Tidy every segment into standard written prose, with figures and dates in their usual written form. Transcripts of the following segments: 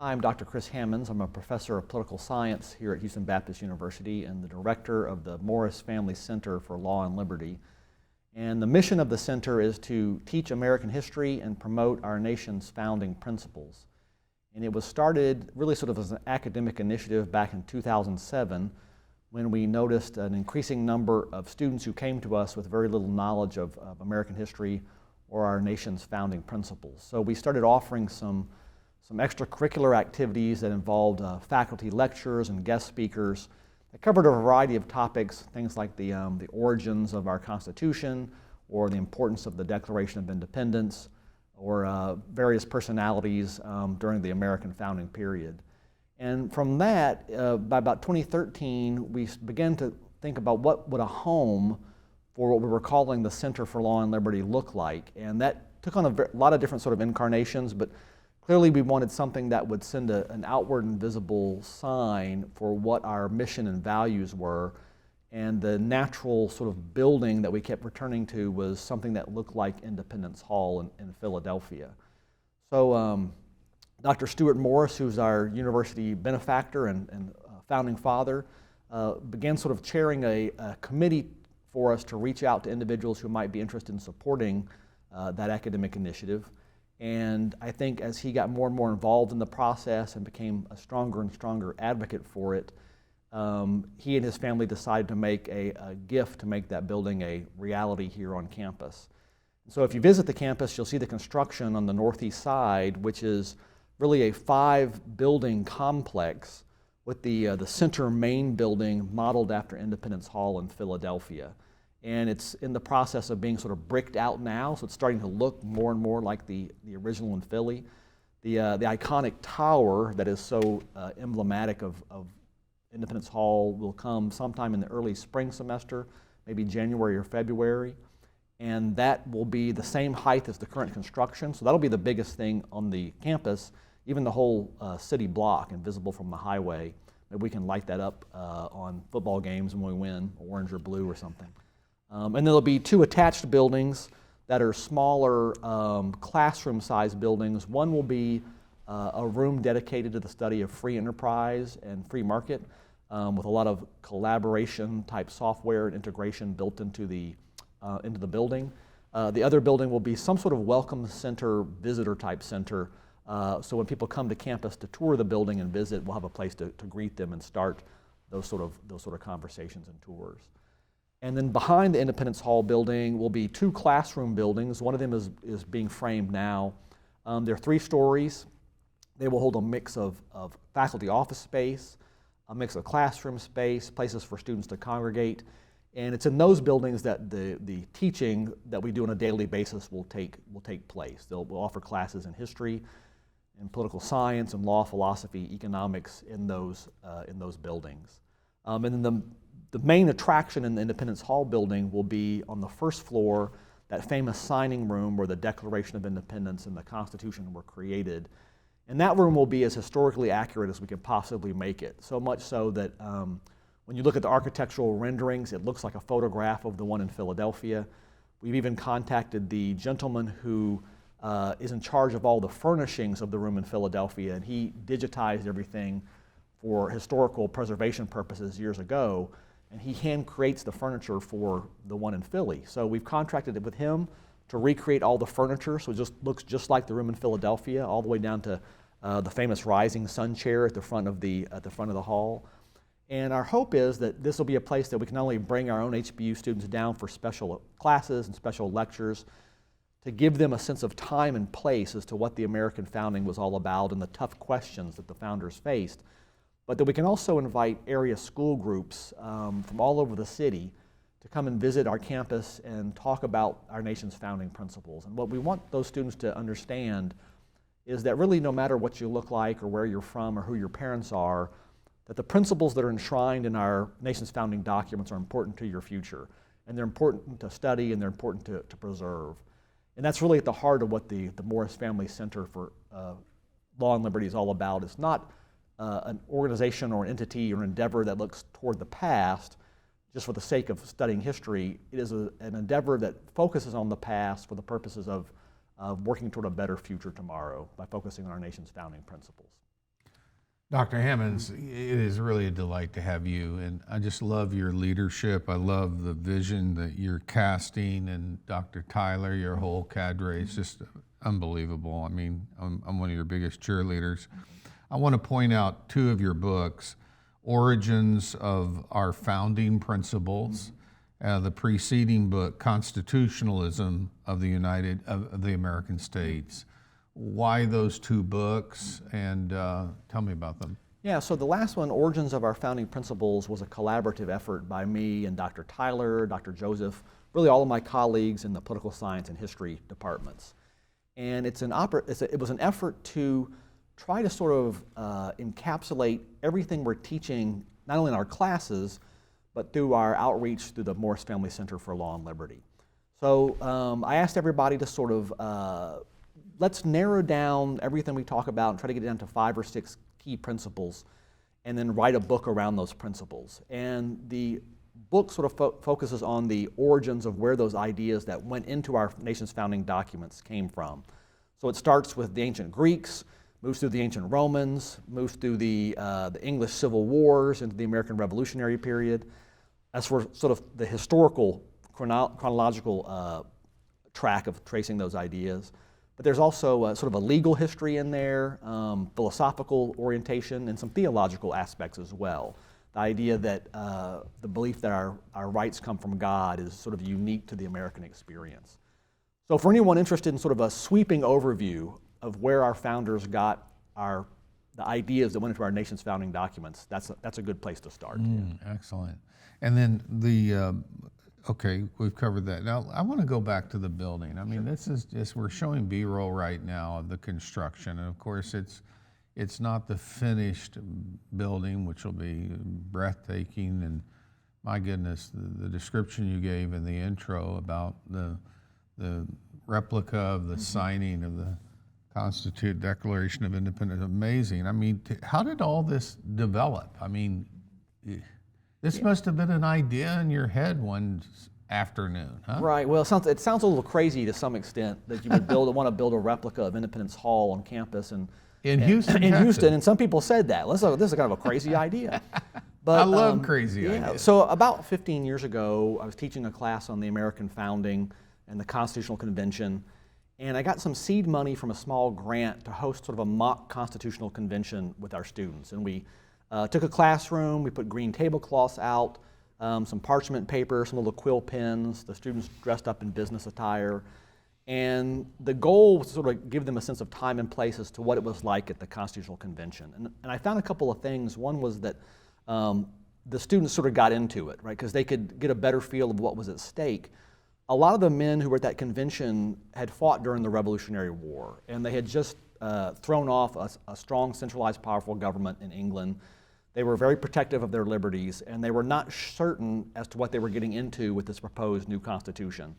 Hi, I'm Dr. Chris Hammons. I'm a professor of political science here at Houston Baptist University and the director of the Morris Family Center for Law and Liberty. And the mission of the center is to teach American history and promote our nation's founding principles. And it was started really sort of as an academic initiative back in 2007 when we noticed an increasing number of students who came to us with very little knowledge of American history or our nation's founding principles. So we started offering some extracurricular activities that involved faculty lectures and guest speakers that covered a variety of topics, things like the origins of our Constitution, or the importance of the Declaration of Independence, or various personalities during the American founding period. And from that, by about 2013, we began to think about what would a home for what we were calling the Center for Law and Liberty look like. And that took on a lot of different sort of incarnations, but clearly we wanted something that would send an outward and visible sign for what our mission and values were. And the natural sort of building that we kept returning to was something that looked like Independence Hall in Philadelphia. So Dr. Stuart Morris, who's our university benefactor and founding father, began sort of chairing a committee for us to reach out to individuals who might be interested in supporting that academic initiative. And I think as he got more and more involved in the process and became a stronger and stronger advocate for it, he and his family decided to make a gift to make that building a reality here on campus. So if you visit the campus, you'll see the construction on the northeast side, which is really a 5-building complex with the center main building modeled after Independence Hall in Philadelphia. And it's in the process of being sort of bricked out now, so it's starting to look more and more like the original in Philly. The iconic tower that is so emblematic of Independence Hall will come sometime in the early spring semester, maybe January or February, and that will be the same height as the current construction, so that'll be the biggest thing on the campus, even the whole city block and visible from the highway. Maybe we can light that up on football games when we win, orange or blue or something. And there'll be 2 attached buildings that are smaller classroom-sized buildings. One will be a room dedicated to the study of free enterprise and free market with a lot of collaboration-type software and integration built into the building. The other building will be some sort of welcome center, visitor-type center. So when people come to campus to tour the building and visit, we'll have a place to greet them and start those sort of conversations and tours. And then behind the Independence Hall building will be 2 classroom buildings. One of them is being framed now. They're 3 stories. They will hold a mix of faculty office space, a mix of classroom space, places for students to congregate. And it's in those buildings that the teaching that we do on a daily basis will take place. We'll offer classes in history, in political science, and law, philosophy, economics in those buildings. And then the main attraction in the Independence Hall building will be on the first floor, that famous signing room where the Declaration of Independence and the Constitution were created. And that room will be as historically accurate as we can possibly make it, so much so that when you look at the architectural renderings, it looks like a photograph of the one in Philadelphia. We've even contacted the gentleman who is in charge of all the furnishings of the room in Philadelphia, and he digitized everything for historical preservation purposes years ago. And he hand creates the furniture for the one in Philly. So we've contracted it with him to recreate all the furniture, so it just looks just like the room in Philadelphia, all the way down to the famous rising sun chair at the front of the hall. And our hope is that this will be a place that we can not only bring our own HBU students down for special classes and special lectures, to give them a sense of time and place as to what the American founding was all about and the tough questions that the founders faced, but that we can also invite area school groups from all over the city to come and visit our campus and talk about our nation's founding principles. And what we want those students to understand is that really no matter what you look like or where you're from or who your parents are, that the principles that are enshrined in our nation's founding documents are important to your future. And they're important to study and they're important to preserve. And that's really at the heart of what the Morris Family Center for Law and Liberty is all about. It's not an organization or an entity or an endeavor that looks toward the past just for the sake of studying history. It is an endeavor that focuses on the past for the purposes of working toward a better future tomorrow by focusing on our nation's founding principles. Dr. Hammons, it is really a delight to have you, and I just love your leadership. I love the vision that you're casting, and Dr. Tyler, your whole cadre is just unbelievable. I mean, I'm one of your biggest cheerleaders. I want to point out two of your books, Origins of Our Founding Principles, the preceding book, Constitutionalism of the American States. Why those two books, and tell me about them. Yeah, so the last one, Origins of Our Founding Principles, was a collaborative effort by me and Dr. Tyler, Dr. Joseph, really all of my colleagues in the political science and history departments. And it was an effort to try to sort of encapsulate everything we're teaching, not only in our classes, but through our outreach through the Morris Family Center for Law and Liberty. So I asked everybody to sort of let's narrow down everything we talk about and try to get it down to 5 or 6 key principles, and then write a book around those principles. And the book sort of focuses on the origins of where those ideas that went into our nation's founding documents came from. So it starts with the ancient Greeks, moves through the ancient Romans, moves through the English Civil Wars into the American Revolutionary period. As for sort of the historical chronological track of tracing those ideas. But there's also sort of a legal history in there, philosophical orientation, and some theological aspects as well. The idea that the belief that our rights come from God is sort of unique to the American experience. So for anyone interested in sort of a sweeping overview of where our founders got the ideas that went into our nation's founding documents, that's a good place to start. Excellent. And then okay, we've covered that. Now, I want to go back to the building. I mean, this is just, we're showing B-roll right now of the construction. And of course, it's not the finished building, which will be breathtaking. And my goodness, the description you gave in the intro about the replica of the signing of the Declaration of Independence, amazing. I mean, how did all this develop? I mean, this must have been an idea in your head one afternoon, huh? Right. Well, it sounds a little crazy to some extent that you would want to build a replica of Independence Hall on campus in Houston, Houston, and some people said that. This is kind of a crazy idea. But I love crazy ideas. So about 15 years ago, I was teaching a class on the American founding and the Constitutional Convention, and I got some seed money from a small grant to host sort of a mock constitutional convention with our students. And we took a classroom, we put green tablecloths out, some parchment paper, some little quill pens, the students dressed up in business attire. And the goal was to sort of give them a sense of time and place as to what it was like at the Constitutional Convention. And I found a couple of things. One was that the students sort of got into it, right, because they could get a better feel of what was at stake. A lot of the men who were at that convention had fought during the Revolutionary War, and they had just thrown off a strong, centralized, powerful government in England. They were very protective of their liberties, and they were not certain as to what they were getting into with this proposed new Constitution.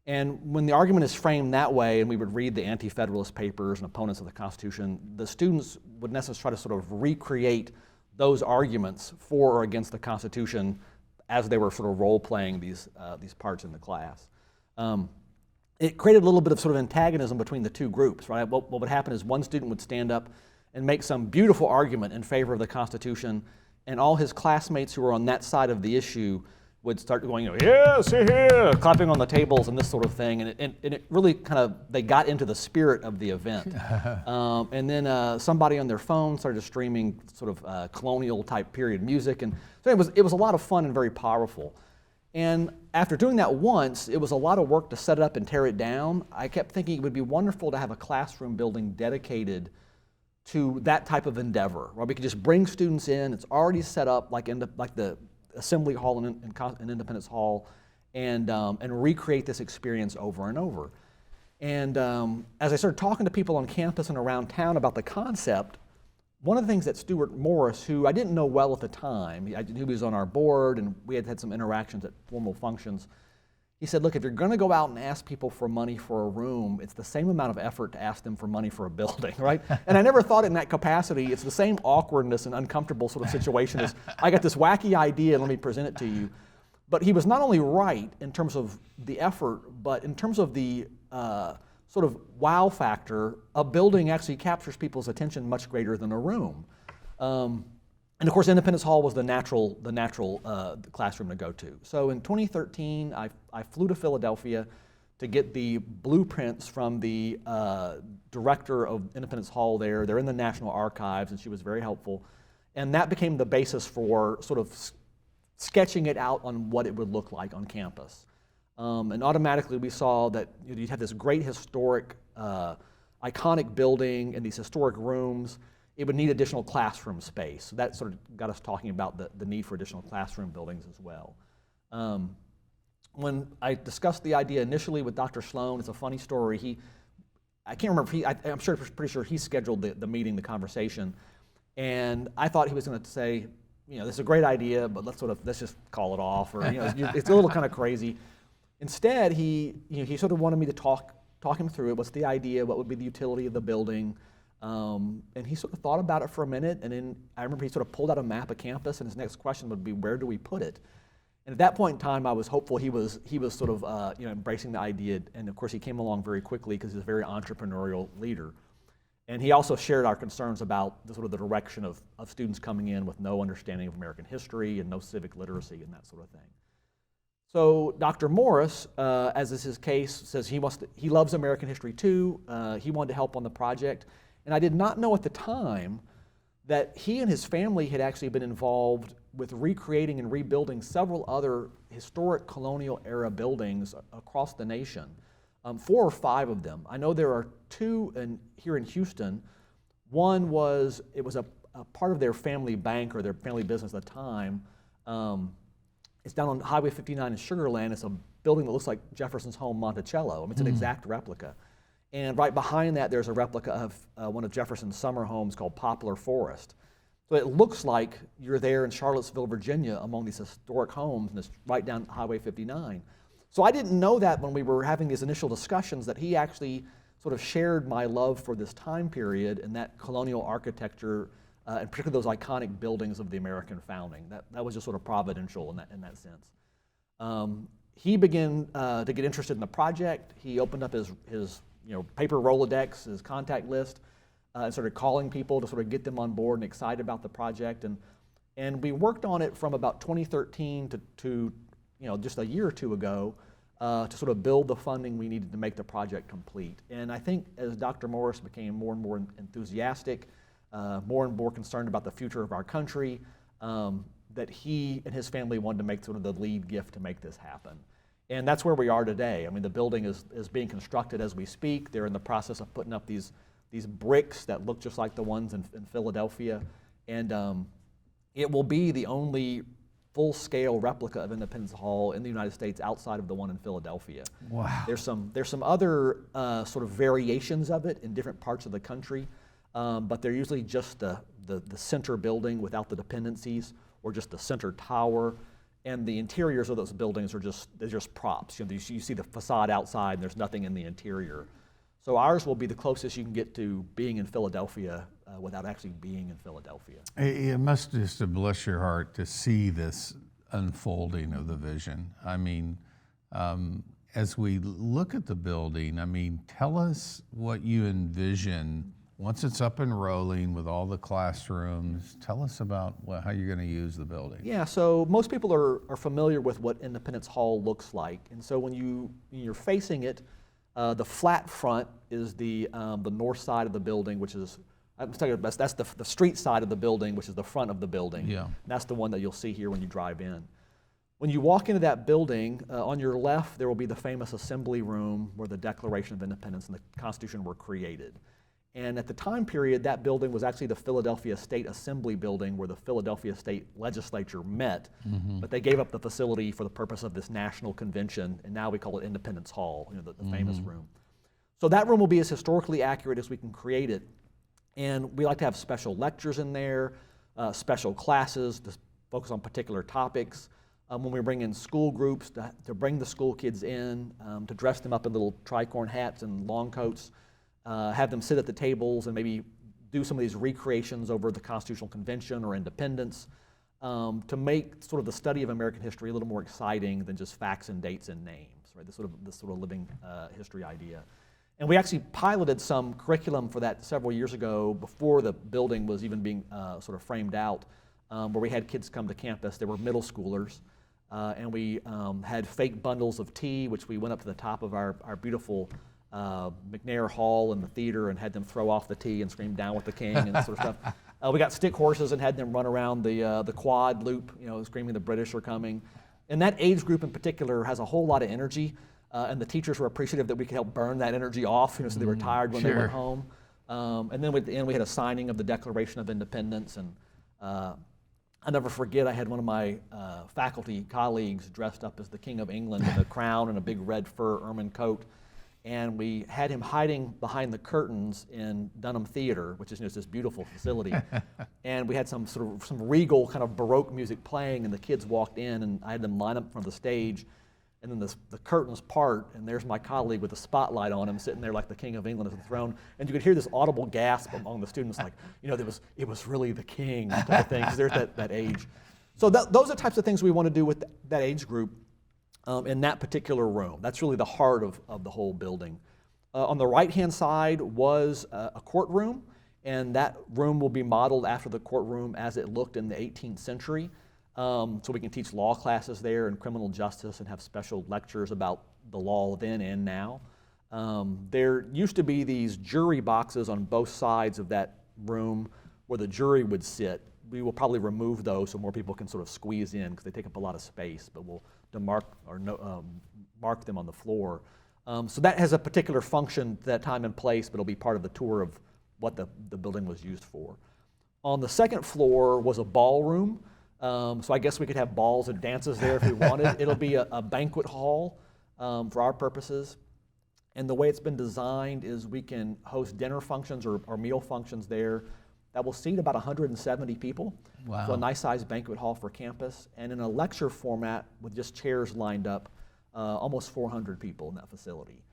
And when the argument is framed that way, and we would read the anti-federalist papers and opponents of the Constitution, the students would necessarily try to sort of recreate those arguments for or against the Constitution as they were sort of role-playing these parts in the class. It created a little bit of sort of antagonism between the two groups, right? What would happen is one student would stand up and make some beautiful argument in favor of the Constitution, and all his classmates who were on that side of the issue would start going, yes, here, clapping on the tables and this sort of thing, and it really kind of, they got into the spirit of the event. And then somebody on their phone started streaming sort of colonial type period music, and so it was a lot of fun and very powerful. And after doing that once, it was a lot of work to set it up and tear it down. I kept thinking it would be wonderful to have a classroom building dedicated to that type of endeavor, where we could just bring students in, it's already set up like the Assembly Hall in Independence Hall, and recreate this experience over and over. And as I started talking to people on campus and around town about the concept, one of the things that Stuart Morris, who I didn't know well at the time, I knew he was on our board and we had some interactions at formal functions, he said, look, if you're going to go out and ask people for money for a room, it's the same amount of effort to ask them for money for a building, right? And I never thought in that capacity. It's the same awkwardness and uncomfortable sort of situation as, I got this wacky idea and let me present it to you. But he was not only right in terms of the effort, but in terms of the sort of wow factor, a building actually captures people's attention much greater than a room. And of course, Independence Hall was the natural classroom to go to. So in 2013, I flew to Philadelphia to get the blueprints from the director of Independence Hall there. They're in the National Archives, and she was very helpful. And that became the basis for sort of sketching it out on what it would look like on campus. And automatically we saw that you'd have this great historic, iconic building and these historic rooms. It would need additional classroom space. So that sort of got us talking about the need for additional classroom buildings as well. When I discussed the idea initially with Dr. Sloan, it's a funny story. I can't remember, I'm pretty sure he scheduled the meeting, the conversation. And I thought he was going to say, this is a great idea, but let's just call it off, or it's a little kind of crazy. Instead, he sort of wanted me to talk him through it. What's the idea? What would be the utility of the building? And he sort of thought about it for a minute, and then I remember he sort of pulled out a map of campus, and his next question would be, where do we put it? And at that point in time, I was hopeful he was sort of embracing the idea, and of course he came along very quickly because he's a very entrepreneurial leader. And he also shared our concerns about the direction of students coming in with no understanding of American history and no civic literacy and that sort of thing. So Dr. Morris, as is his case, says he loves American history too. He wanted to help on the project. And I did not know at the time that he and his family had actually been involved with recreating and rebuilding several other historic colonial era buildings across the nation. 4 or 5 of them. I know there are 2 here in Houston. One was a part of their family bank or their family business at the time. It's down on Highway 59 in Sugar Land. It's a building that looks like Jefferson's home, Monticello. I mean, it's an exact replica. And right behind that, there's a replica of one of Jefferson's summer homes called Poplar Forest. So it looks like you're there in Charlottesville, Virginia, among these historic homes, and it's right down Highway 59. So I didn't know that when we were having these initial discussions that he actually sort of shared my love for this time period and that colonial architecture, and particularly those iconic buildings of the American founding. That was just sort of providential in that sense. He began to get interested in the project. He opened up his paper Rolodex, his contact list, and started calling people to sort of get them on board and excited about the project. And we worked on it from about 2013 to just a year or 2 ago to sort of build the funding we needed to make the project complete. And I think as Dr. Morris became more and more enthusiastic, more and more concerned about the future of our country, that he and his family wanted to make sort of the lead gift to make this happen. And that's where we are today. I mean, the building is being constructed as we speak. They're in the process of putting up these bricks that look just like the ones in Philadelphia. And it will be the only full-scale replica of Independence Hall in the United States outside of the one in Philadelphia. Wow. There's some other sort of variations of it in different parts of the country, but they're usually just the center building without the dependencies, or just the center tower. And the interiors of those buildings are just props. You see the facade outside, and there's nothing in the interior. So ours will be the closest you can get to being in Philadelphia without actually being in Philadelphia. It must just bless your heart to see this unfolding of the vision. I mean, as we look at the building, I mean, tell us what you envision once it's up and rolling with all the classrooms. Tell us about how you're going to use the building. Yeah, so most people are familiar with what Independence Hall looks like. And so when you're facing it, the flat front is the north side of the building, which is, I'm telling you, that's the street side of the building, which is the front of the building. Yeah. And that's the one that you'll see here when you drive in. When you walk into that building, on your left, there will be the famous assembly room where the Declaration of Independence and the Constitution were created. And at the time period, that building was actually the Philadelphia State Assembly building where the Philadelphia State Legislature met, but they gave up the facility for the purpose of this national convention, and now we call it Independence Hall, the famous room. So that room will be as historically accurate as we can create it. And we like to have special lectures in there, special classes to focus on particular topics. When we bring in school groups to bring the school kids in, to dress them up in little tricorn hats and long coats, have them sit at the tables and maybe do some of these recreations over the Constitutional Convention or independence, to make sort of the study of American history a little more exciting than just facts and dates and names, right? This sort of living history idea. And we actually piloted some curriculum for that several years ago before the building was even being sort of framed out, where we had kids come to campus. They were middle schoolers. And we had fake bundles of tea, which we went up to the top of our beautiful McNair Hall in the theater and had them throw off the tea and scream "Down with the King" and that sort of stuff. We got stick horses and had them run around the quad loop, screaming the British are coming. And that age group in particular has a whole lot of energy, and the teachers were appreciative that we could help burn that energy off, so they were tired when they went home. And then at the end we had a signing of the Declaration of Independence, and I'll never forget, I had one of my faculty colleagues dressed up as the King of England with a crown and a big red fur ermine coat. And we had him hiding behind the curtains in Dunham Theater, which is this beautiful facility. And we had some regal kind of Baroque music playing, and the kids walked in, and I had them line up in front of the stage. And then the curtains part, and there's my colleague with a spotlight on him, sitting there like the King of England at the throne. And you could hear this audible gasp among the students, like, it was really the king type of thing, because there's that age. So those are the types of things we want to do with that age group in that particular room. That's really the heart of the whole building. On the right-hand side was a courtroom, and that room will be modeled after the courtroom as it looked in the 18th century. So we can teach law classes there and criminal justice and have special lectures about the law then and now. There used to be these jury boxes on both sides of that room where the jury would sit. We will probably remove those so more people can sort of squeeze in, because they take up a lot of space, but we'll mark them on the floor. So that has a particular function at that time and place, but it'll be part of the tour of what the building was used for. On the second floor was a ballroom. So I guess we could have balls and dances there if we wanted. It'll be a banquet hall for our purposes. And the way it's been designed is we can host dinner functions or meal functions there that will seat about 170 people. Wow. So a nice sized banquet hall for campus. And in a lecture format with just chairs lined up, almost 400 people in that facility.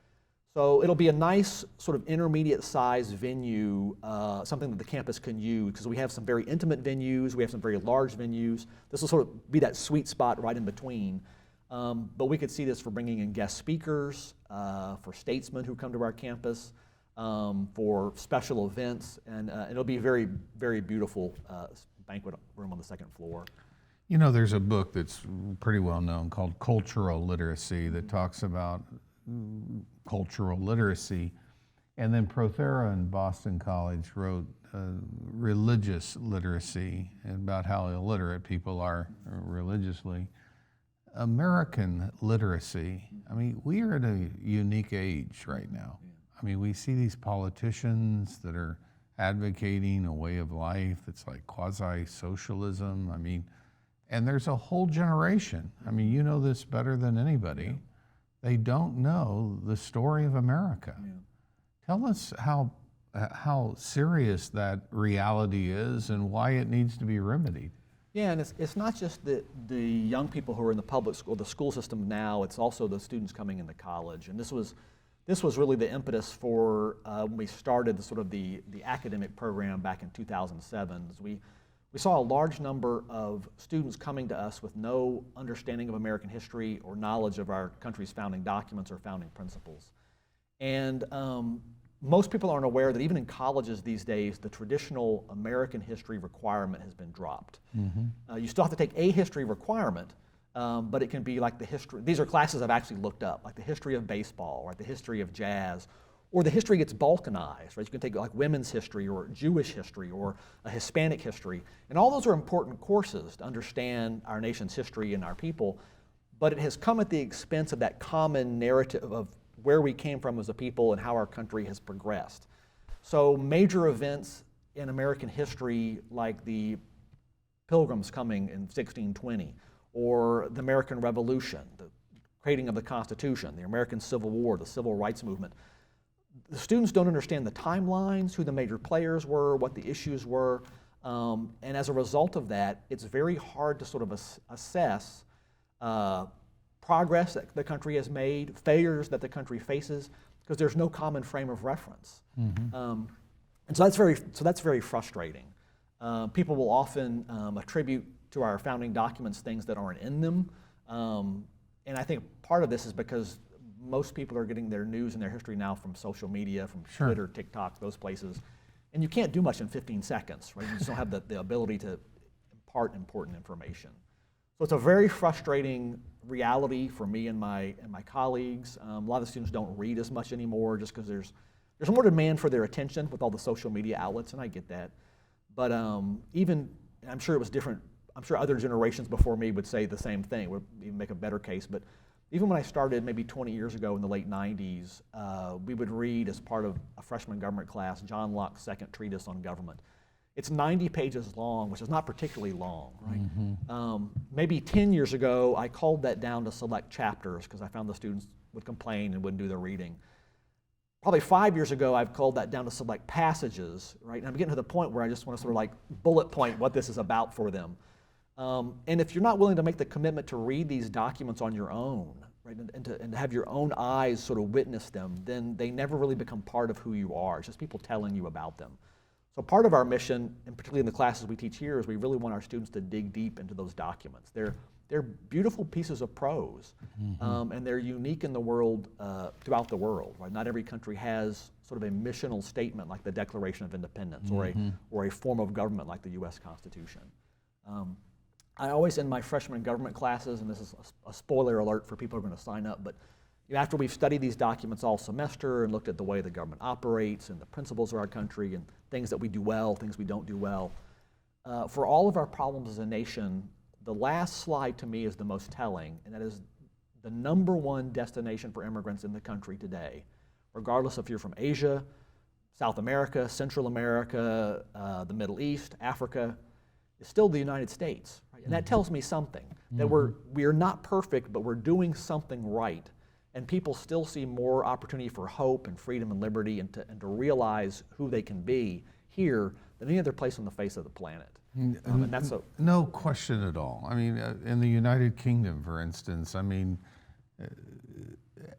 So it'll be a nice sort of intermediate size venue, something that the campus can use, because we have some very intimate venues, we have some very large venues. This will sort of be that sweet spot right in between. But we could see this for bringing in guest speakers, for statesmen who come to our campus, for special events, and it'll be a very, very beautiful banquet room on the second floor. There's a book that's pretty well known called Cultural Literacy that talks about cultural literacy. And then Prothera in Boston College wrote Religious Literacy, about how illiterate people are religiously. American literacy, we are at a unique age right now. We see these politicians that are advocating a way of life that's like quasi-socialism. And there's a whole generation, you know this better than anybody. They don't know the story of America. Yeah. Tell us how serious that reality is and why it needs to be remedied. Yeah, and it's not just the young people who are in the public school, the school system now, it's also the students coming into college. And this was really the impetus for when we started the academic program back in 2007. We saw a large number of students coming to us with no understanding of American history or knowledge of our country's founding documents or founding principles. And most people aren't aware that even in colleges these days, the traditional American history requirement has been dropped. Mm-hmm. You still have to take a history requirement, but it can be like the history, these are classes I've actually looked up, like the history of baseball, or the history of jazz, or the history gets balkanized, right? You can take like women's history or Jewish history or a Hispanic history. And all those are important courses to understand our nation's history and our people, but it has come at the expense of that common narrative of where we came from as a people and how our country has progressed. So major events in American history like the Pilgrims coming in 1620, or the American Revolution, the creating of the Constitution, the American Civil War, the Civil Rights Movement, the students don't understand the timelines, who the major players were, what the issues were, and as a result of that, it's very hard to sort of assess progress that the country has made, failures that the country faces, because there's no common frame of reference. Mm-hmm. And so that's very frustrating. People will often attribute to our founding documents things that aren't in them, and I think part of this is because most people are getting their news and their history now from social media, from Sure. Twitter, TikTok, those places. And you can't do much in 15 seconds, right? You just don't have the ability to impart important information. So it's a very frustrating reality for me and my colleagues. A lot of the students don't read as much anymore just because there's more demand for their attention with all the social media outlets, and I get that. But even, I'm sure it was different, I'm sure other generations before me would say the same thing, would even make a better case. But even when I started maybe 20 years ago in the late 90s, we would read as part of a freshman government class, John Locke's second treatise on government. It's 90 pages long, which is not particularly long, right? Mm-hmm. Maybe 10 years ago, I culled that down to select chapters because I found the students would complain and wouldn't do their reading. Probably 5 years ago, I've culled that down to select passages, right? And I'm getting to the point where I just want to sort of like bullet point what this is about for them. And if you're not willing to make the commitment to read these documents on your own, right, and to have your own eyes sort of witness them, then they never really become part of who you are. It's just people telling you about them. So part of our mission, and particularly in the classes we teach here, is we really want our students to dig deep into those documents. They're beautiful pieces of prose, and they're unique in the world, throughout the world. Right? Not every country has sort of a missional statement like the Declaration of Independence, or a form of government like the U.S. Constitution. I always end my freshman government classes, and this is a spoiler alert for people who are going to sign up, but after we've studied these documents all semester and looked at the way the government operates and the principles of our country and things that we do well, things we don't do well, for all of our problems as a nation, the last slide to me is the most telling, and that is the #1 destination for immigrants in the country today, regardless if you're from Asia, South America, Central America, the Middle East, Africa, is still the United States. Right? And that tells me something, that we are not perfect, but we're doing something right. And people still see more opportunity for hope and freedom and liberty and to realize who they can be here than any other place on the face of the planet. And that's no question at all. I mean, in the United Kingdom, for instance, I mean,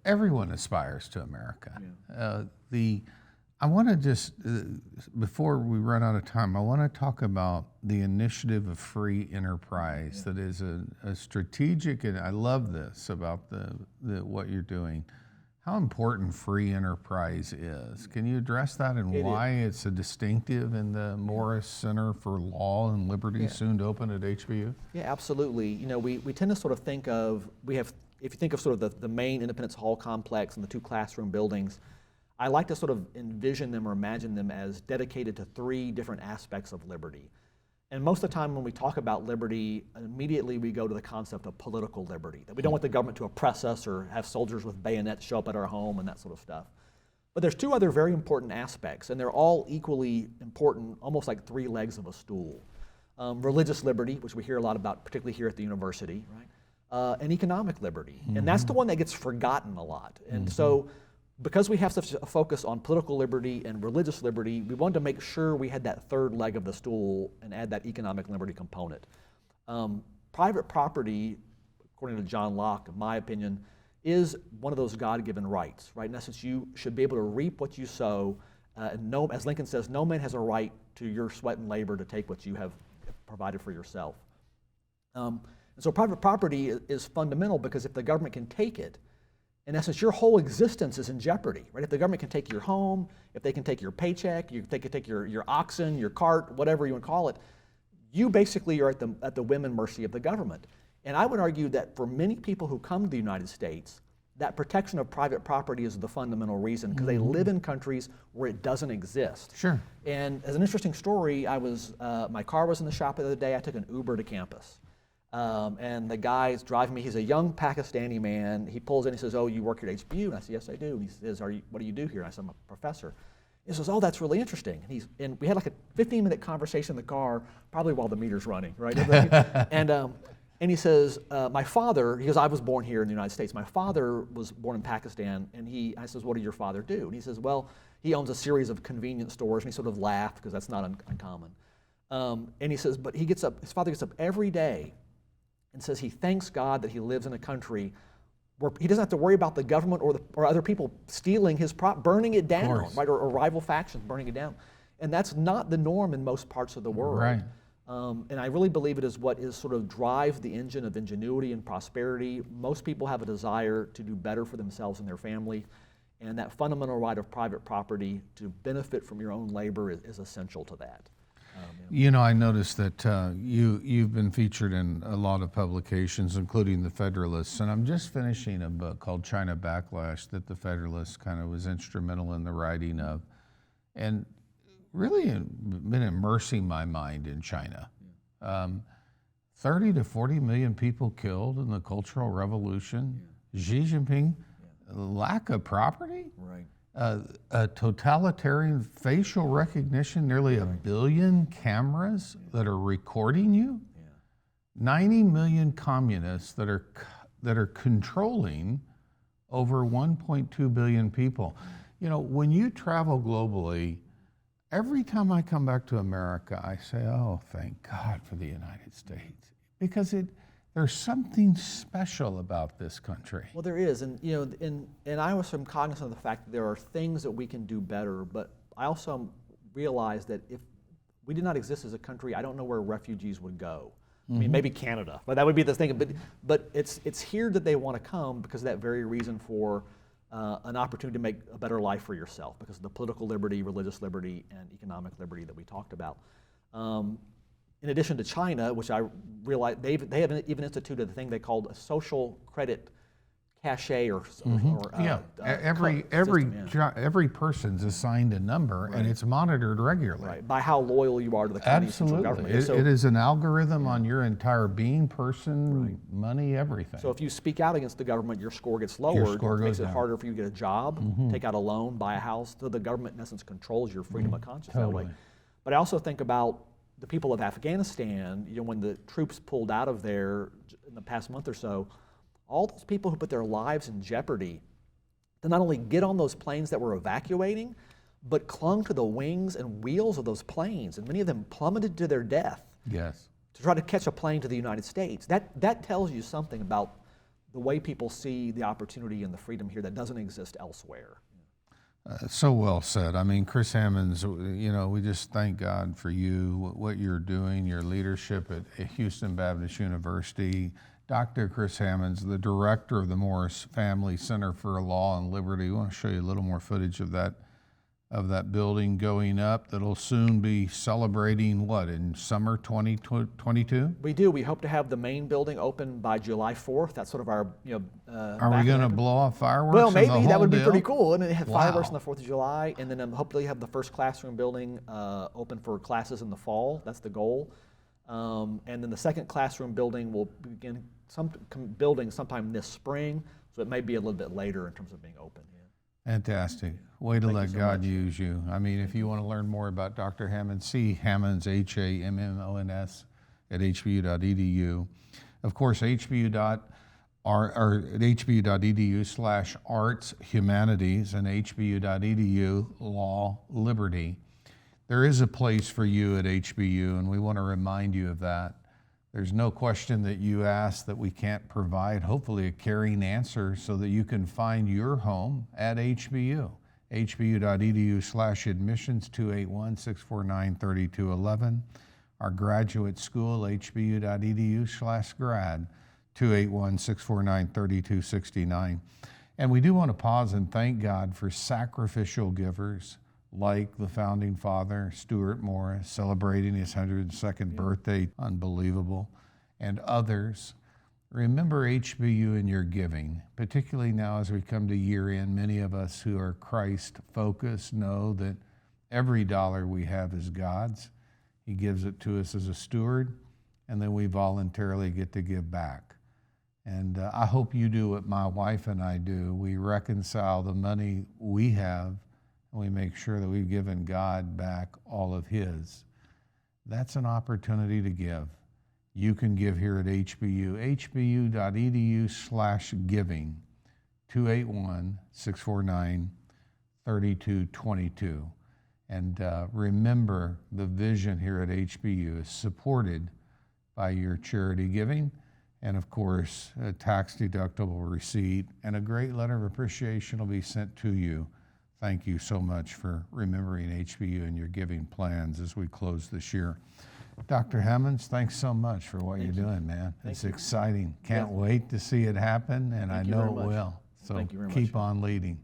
everyone aspires to America. Yeah. I want to just, before we run out of time, I want to talk about the initiative of free enterprise that is a strategic, and I love this about what you're doing, how important free enterprise is. Can you address that and why it's a distinctive in the Morris Center for Law and Liberty, soon to open at HBU? Yeah, absolutely. You know, we tend to sort of think of, if you think of sort of the main Independence Hall complex and the 2 classroom buildings, I like to sort of envision them or imagine them as dedicated to 3 different aspects of liberty. And most of the time when we talk about liberty, immediately we go to the concept of political liberty, that we don't want the government to oppress us or have soldiers with bayonets show up at our home and that sort of stuff. But there's 2 other very important aspects, and they're all equally important, almost like 3 legs of a stool. Religious liberty, which we hear a lot about, particularly here at the university, right? And economic liberty. And that's the one that gets forgotten a lot. And so, because we have such a focus on political liberty and religious liberty, we wanted to make sure we had that 3rd leg of the stool and add that economic liberty component. Private property, according to John Locke, in my opinion, is one of those God-given rights, right? In essence, you should be able to reap what you sow, and as Lincoln says, no man has a right to your sweat and labor to take what you have provided for yourself. And so private property is fundamental because if the government can take it, in essence, your whole existence is in jeopardy, right? If the government can take your home, if they can take your paycheck, they can take your oxen, your cart, whatever you want to call it, you basically are at the whim and mercy of the government. And I would argue that for many people who come to the United States, that protection of private property is the fundamental reason because they live in countries where it doesn't exist. Sure. And as an interesting story, my car was in the shop the other day. I took an Uber to campus. And the guy's driving me. He's a young Pakistani man. He pulls in. He says, "Oh, you work here at HBU?" And I said, "Yes, I do." And he says, "What do you do here?" And I said, "I'm a professor." He says, "Oh, that's really interesting." And we had like a 15-minute conversation in the car, probably while the meter's running, right? And he says, "My father," he goes, "I was born here in the United States. My father was born in Pakistan." And I says, "What did your father do?" And he says, "Well, he owns a series of convenience stores." And he sort of laughed because that's not uncommon. And he says, but his father gets up every day and says he thanks God that he lives in a country where he doesn't have to worry about the government or other people stealing his burning it down, right? Or rival factions burning it down. And that's not the norm in most parts of the world. Right. And I really believe it is what is sort of drives the engine of ingenuity and prosperity. Most people have a desire to do better for themselves and their family, and that fundamental right of private property to benefit from your own labor is essential to that. You know, I noticed that you've been featured in a lot of publications, including the Federalist, and I'm just finishing a book called China Backlash that the Federalist kind of was instrumental in the writing of, and really been immersing my mind in China. 30 to 40 million people killed in the Cultural Revolution. Xi Jinping, lack of property. Right. A totalitarian facial recognition, nearly 1 billion cameras that are recording you. 90 million communists that are controlling over 1.2 billion people. You know, when you travel globally, every time I come back to America, I say, oh, thank God for the United States, because there's something special about this country. Well, there is, and you know, and I was cognizant of the fact that there are things that we can do better, but I also realized that if we did not exist as a country, I don't know where refugees would go. I mean, maybe Canada, but that would be the thing. But it's here that they want to come because of that very reason for an opportunity to make a better life for yourself, because of the political liberty, religious liberty, and economic liberty that we talked about. In addition to China, which I realized they have even instituted a thing they called a social credit cachet every person's assigned a number, and it's monitored regularly. Right, by how loyal you are to the Chinese central government. It is an algorithm on your entire being, person, money, everything. So if you speak out against the government, your score gets lowered. Your score makes goes it down. harder for you to get a job, take out a loan, buy a house. So the government, in essence, controls your freedom of conscience that way. But I also think about the people of Afghanistan. You know, when the troops pulled out of there in the past month or so, all those people who put their lives in jeopardy to not only get on those planes that were evacuating, but clung to the wings and wheels of those planes, and many of them plummeted to their death. Yes. To try to catch a plane to the United States. That tells you something about the way people see the opportunity and the freedom here that doesn't exist elsewhere. So well said. I mean, Chris Hammons, you know, we just thank God for you, what you're doing, your leadership at Houston Baptist University. Dr. Chris Hammons, the director of the Morris Family Center for Law and Liberty. We want to show you a little more footage of that building going up that'll soon be celebrating what, in summer 2022? We do. We hope to have the main building open by July 4th. That's sort of our, Are we going to blow off fireworks? Well, maybe in the that would whole be pretty deal? cool. And have fireworks on Wow. the 4th of July, and then hopefully have the first classroom building open for classes in the fall. That's the goal. And then the second classroom building will begin building sometime this spring, so it may be a little bit later in terms of being open. Fantastic. Way to Thank let you so God much. use you. I mean, if you want to learn more about Dr. Hammons, see Hammons, Hammons, at hbu.edu. Of course, hbu.edu/arts, humanities, and hbu.edu, law, liberty. There is a place for you at HBU, and we want to remind you of that. There's no question that you ask that we can't provide, hopefully a caring answer so that you can find your home at HBU. hbu.edu/admissions, 281-649-3211. Our graduate school, hbu.edu/grad, 281-649-3269. And we do want to pause and thank God for sacrificial givers like the founding father, Stuart Morris, celebrating his 102nd birthday, unbelievable, and others. Remember HBU in your giving, particularly now as we come to year end. Many of us who are Christ-focused know that every dollar we have is God's. He gives it to us as a steward, and then we voluntarily get to give back. And I hope you do what my wife and I do. We reconcile the money we have, and we make sure that we've given God back all of His. That's an opportunity to give. You can give here at HBU, hbu.edu/giving, 281-649-3222. And remember, the vision here at HBU is supported by your charity giving, and of course, a tax-deductible receipt, and a great letter of appreciation will be sent to you. Thank you so much for remembering HBU and your giving plans as we close this year. Dr. Hammons, thanks so much for what you're doing, man. It's exciting. Can't wait to see it happen, and I know it will. So Thank you very keep much. on leading.